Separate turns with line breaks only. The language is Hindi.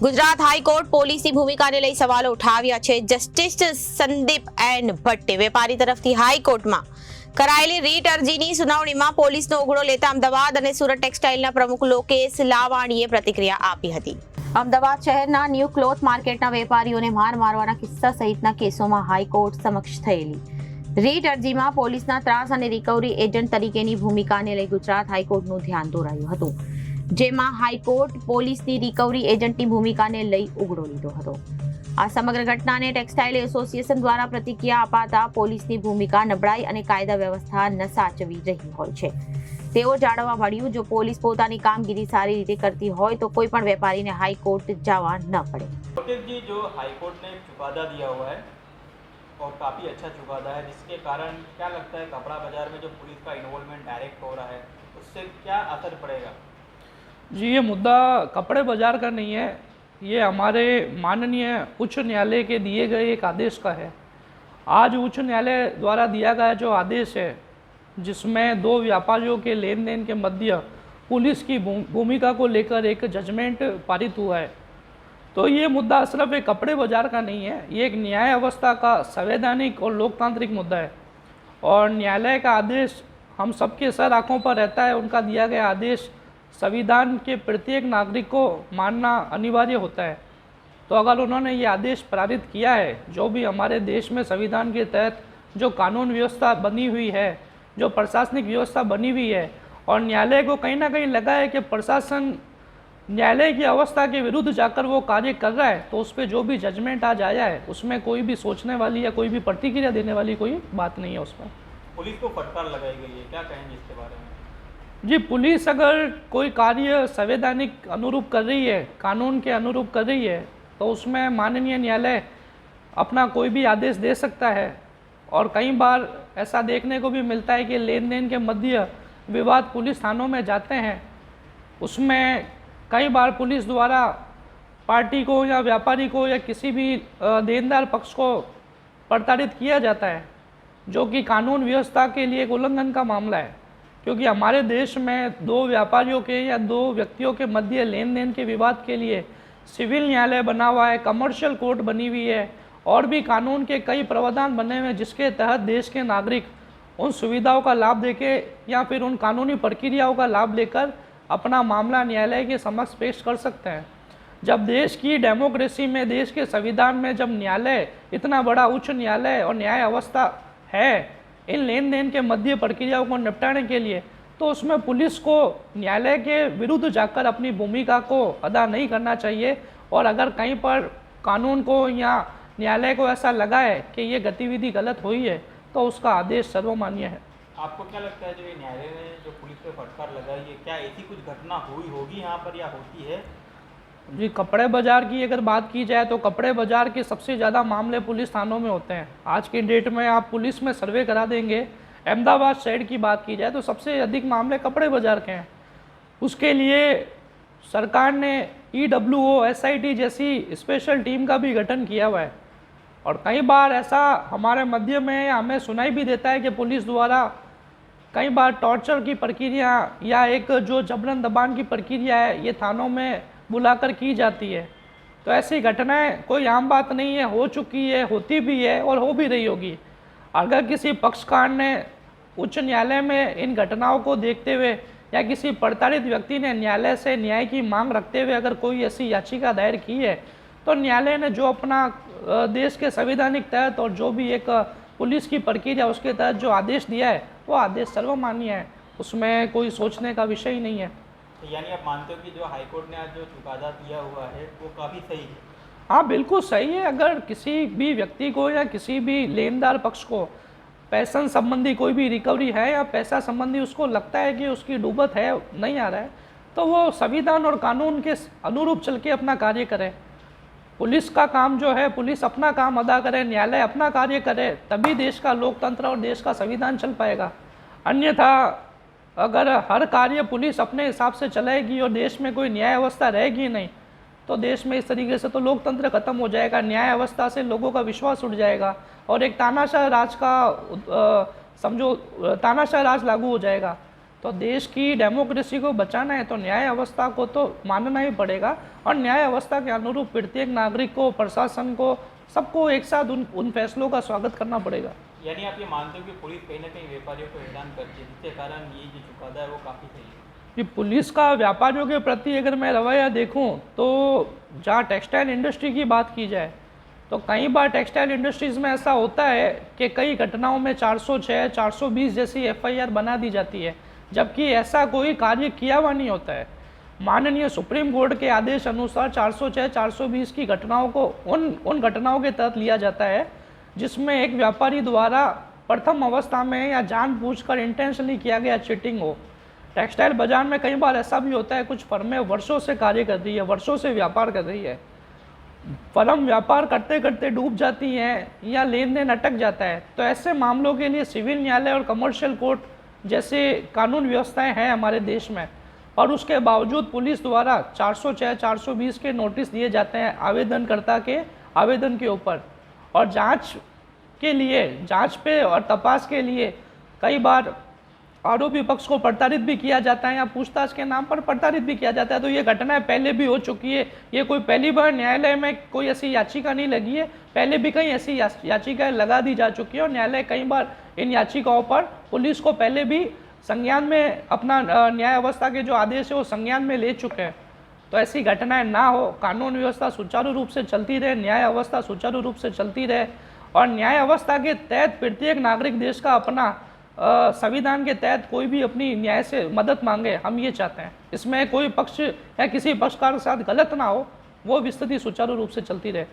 ગુજરાત હાઈકોર્ટ પોલીસની ભૂમિકાને લઈ સવાલો ઉઠાવ્યા છે। જસ્ટિસ સંદીપ એન ભટ્ટે વેપારી તરફથી હાઈકોર્ટમાં કરાયેલી રીટ અરજીની સુનાવણીમાં પોલીસનો ઉઘડો લેતા અમદાવાદ અને સુરત ટેક્સટાઇલના પ્રમુખ લોકેશ લાવાણીએ પ્રતિક્રિયા આપી હતી। અમદાવાદ શહેરના ન્યૂ ક્લોથ માર્કેટના વેપારીઓને માર મારવાના કિસ્સા સહિતના કેસોમાં હાઈકોર્ટ સમક્ષ થયેલી રીટ અરજીમાં પોલીસના ત્રાસ અને રિકવરી એજન્ટ તરીકેની ભૂમિકાને લઈ ગુજરાત હાઈકોર્ટનું ધ્યાન દોરાયું હતું, જેમાં હાઈકોર્ટ પોલીસની રિકવરી એજન્ટની ભૂમિકાને લઈ ઉઘડો લીધો હતો। આ સમગ્ર ઘટનાને ટેક્સટાઇલ એસોસિએશન દ્વારા પ્રતિક્રિયા અપાતા પોલીસની ભૂમિકા નબળાઈ અને કાયદા વ્યવસ્થા ન સાચવી રહી હોય છે તેઓ જાણવા મળ્યું। જો પોલીસ પોતાની કામગીરી સારી રીતે કરતી હોય તો કોઈ પણ વેપારીને हाईकोर्ट जावा न पड़े।
जी, जो हाईकोर्ट ने एक चुकादा दिया हुआ है और काफ़ी अच्छा चुकादा है, जिसके कारण क्या लगता है कपड़ा बाजार में जो पुलिस का इन्वॉल्वमेंट डायरेक्ट हो रहा है उससे क्या असर पड़ेगा?
जी, ये मुद्दा कपड़े बाजार का नहीं है, ये हमारे माननीय उच्च न्यायालय के दिए गए एक आदेश का है। आज उच्च न्यायालय द्वारा दिया गया जो आदेश है, जिसमें दो व्यापारियों के लेन देन के मध्य पुलिस की भूमिका को लेकर एक जजमेंट पारित हुआ है, तो ये मुद्दा सिर्फ एक कपड़े बाजार का नहीं है, ये एक न्याय अवस्था का संवैधानिक और लोकतांत्रिक मुद्दा है। और न्यायालय का आदेश हम सबके सर आँखों पर रहता है। उनका दिया गया आदेश संविधान के प्रत्येक नागरिक को मानना अनिवार्य होता है। तो अगर उन्होंने ये आदेश पारित किया है, जो भी हमारे देश में संविधान के तहत जो कानून व्यवस्था बनी हुई है, जो प्रशासनिक व्यवस्था बनी हुई है, और न्यायालय को कहीं ना कहीं लगा है कि प्रशासन न्यायालय की अवस्था के विरुद्ध जाकर वो कार्य कर रहा है, तो उस पर जो भी जजमेंट आज आया है उसमें कोई भी सोचने वाली या कोई भी प्रतिक्रिया देने वाली कोई बात नहीं है। उस पर
पुलिस को फटकार लगाई गई है, क्या कहेंगे इसके बारे में?
जी, पुलिस अगर कोई कार्य संवैधानिक अनुरूप कर रही है, कानून के अनुरूप कर रही है, तो उसमें माननीय न्यायालय अपना कोई भी आदेश दे सकता है। और कई बार ऐसा देखने को भी मिलता है कि लेन देन के मध्य विवाद पुलिस थानों में जाते हैं, उसमें कई बार पुलिस द्वारा पार्टी को या व्यापारी को या किसी भी देनदार पक्ष को प्रताड़ित किया जाता है, जो कि कानून व्यवस्था के लिए एक उल्लंघन का मामला है। क्योंकि हमारे देश में दो व्यापारियों के या दो व्यक्तियों के मध्य लेन देन के विवाद के लिए सिविल न्यायालय बना हुआ है, कमर्शियल कोर्ट बनी हुई है, और भी कानून के कई प्रावधान बने हुए हैं, जिसके तहत देश के नागरिक उन सुविधाओं का लाभ देके या फिर उन कानूनी प्रक्रियाओं का लाभ लेकर अपना मामला न्यायालय के समक्ष पेश कर सकते हैं। जब देश की डेमोक्रेसी में, देश के संविधान में जब न्यायालय इतना बड़ा उच्च न्यायालय और न्याय अवस्था है इन लेन देन के मध्य प्रक्रियाओं को निपटाने के लिए, तो उसमें पुलिस को न्यायालय के विरुद्ध जाकर अपनी भूमिका को अदा नहीं करना चाहिए। और अगर कहीं पर कानून को या न्यायालय को ऐसा लगा है कि ये गतिविधि गलत हुई है, तो उसका आदेश सर्वमान्य है।
आपको क्या लगता है जो ये न्यायालय ने जो पुलिस पे फटकार लगाई है, क्या ऐसी कुछ घटना हुई होगी यहाँ पर या होती है?
जी, कपड़े बाज़ार की अगर बात की जाए तो कपड़े बाज़ार के सबसे ज़्यादा मामले पुलिस थानों में होते हैं। आज की डेट में आप पुलिस में सर्वे करा देंगे, अहमदाबाद शहर की बात की जाए तो सबसे अधिक मामले कपड़े बाज़ार के हैं। उसके लिए सरकार ने EWO, SIT जैसी स्पेशल टीम का भी गठन किया हुआ है। और कई बार ऐसा हमारे मध्य में हमें सुनाई भी देता है कि पुलिस द्वारा कई बार टॉर्चर की प्रक्रिया या एक जो जबरन दबान की प्रक्रिया है, ये थानों में बुलाकर की जाती है। तो ऐसी घटनाएं कोई आम बात नहीं है, हो चुकी है, होती भी है और हो भी रही होगी। अगर किसी पक्षकार ने उच्च न्यायालय में इन घटनाओं को देखते हुए या किसी प्रताड़ित व्यक्ति ने न्यायालय से न्याय की मांग रखते हुए अगर कोई ऐसी याचिका दायर की है, तो न्यायालय ने जो अपना देश के संवैधानिक तहत और जो भी एक पुलिस की प्रक्रिया उसके तहत जो आदेश दिया है, वो आदेश सर्वमान्य है, उसमें कोई सोचने का विषय ही नहीं है।
यानी आप मानते हो कि जो हाईकोर्ट ने आज जो चुकादा दिया हुआ है वो काफ़ी सही है?
हाँ, बिल्कुल सही है। अगर किसी भी व्यक्ति को या किसी भी लेनदार पक्ष को पैसा संबंधी कोई भी रिकवरी है या पैसा संबंधी उसको लगता है कि उसकी डूबत है, नहीं आ रहा है, तो वो संविधान और कानून के अनुरूप चल के अपना कार्य करे। पुलिस का काम जो है, पुलिस अपना काम अदा करे, न्यायालय अपना कार्य करे, तभी देश का लोकतंत्र और देश का संविधान चल पाएगा। अन्यथा अगर हर कार्य पुलिस अपने हिसाब से चलाएगी और देश में कोई न्याय अवस्था रहेगी नहीं, तो देश में इस तरीके से तो लोकतंत्र खत्म हो जाएगा, न्याय अवस्था से लोगों का विश्वास उठ जाएगा और एक तानाशाह राज का समझो तानाशाह राज लागू हो जाएगा। तो देश की डेमोक्रेसी को बचाना है तो न्याय अवस्था को तो मानना ही पड़ेगा, और न्याय अवस्था के अनुरूप प्रत्येक नागरिक को, प्रशासन को, सबको एक साथ उन फैसलों का स्वागत करना पड़ेगा।
यानी आप ये मानते हो कि पुलिस कहीं ना कहीं व्यापारियों को हैरान करती है, जिसके कारण ये जो चुकादा है वो काफ़ी सही है?
कि पुलिस का व्यापारियों के प्रति अगर मैं रवैया देखूं तो जहाँ टेक्सटाइल इंडस्ट्री की बात की जाए तो कई बार टेक्सटाइल इंडस्ट्रीज़ में ऐसा होता है कि कई घटनाओं में 406, 420 जैसी FIR बना दी जाती है, जबकि ऐसा कोई कार्य किया हुआ नहीं होता है। माननीय सुप्रीम कोर्ट के आदेश अनुसार 406, 420 की घटनाओं को उन घटनाओं के तहत लिया जाता है जिसमें एक व्यापारी द्वारा प्रथम अवस्था में या जानबूझकर इंटेंशनली किया गया चीटिंग हो। टेक्सटाइल बाजार में कई बार ऐसा भी होता है, कुछ फर्में वर्षों से कार्य कर रही है, वर्षों से व्यापार कर रही है, फर्म व्यापार करते करते डूब जाती हैं या लेन देन अटक जाता है, तो ऐसे मामलों के लिए सिविल न्यायालय और कमर्शियल कोर्ट जैसे कानून व्यवस्थाएं हैं हमारे देश में, और उसके बावजूद पुलिस द्वारा 406, 420 के नोटिस दिए जाते हैं आवेदनकर्ता के आवेदन के ऊपर, और जांच के लिए, जांच पे और तपास के लिए कई बार आरोपी पक्ष को प्रताड़ित भी किया जाता है या पूछताछ के नाम पर प्रताड़ित भी किया जाता है। तो ये घटनाएं पहले भी हो चुकी है, ये कोई पहली बार न्यायालय में कोई ऐसी याचिका नहीं लगी है, पहले भी कई ऐसी याचिकाएं लगा दी जा चुकी है और न्यायालय कई बार इन याचिकाओं पर पुलिस को पहले भी संज्ञान में अपना न्याय अवस्था के जो आदेश है वो संज्ञान में ले चुके हैं। तो ऐसी घटनाएं ना हो, कानून व्यवस्था सुचारू रूप से चलती रहे, न्याय अवस्था सुचारू रूप से चलती रहे, और न्याय अवस्था के तहत प्रत्येक नागरिक देश का अपना संविधान के तहत कोई भी अपनी न्याय से मदद मांगे, हम ये चाहते हैं। इसमें कोई पक्ष या किसी पक्षकार के साथ गलत ना हो, वो स्थिति सुचारू रूप से चलती रहे।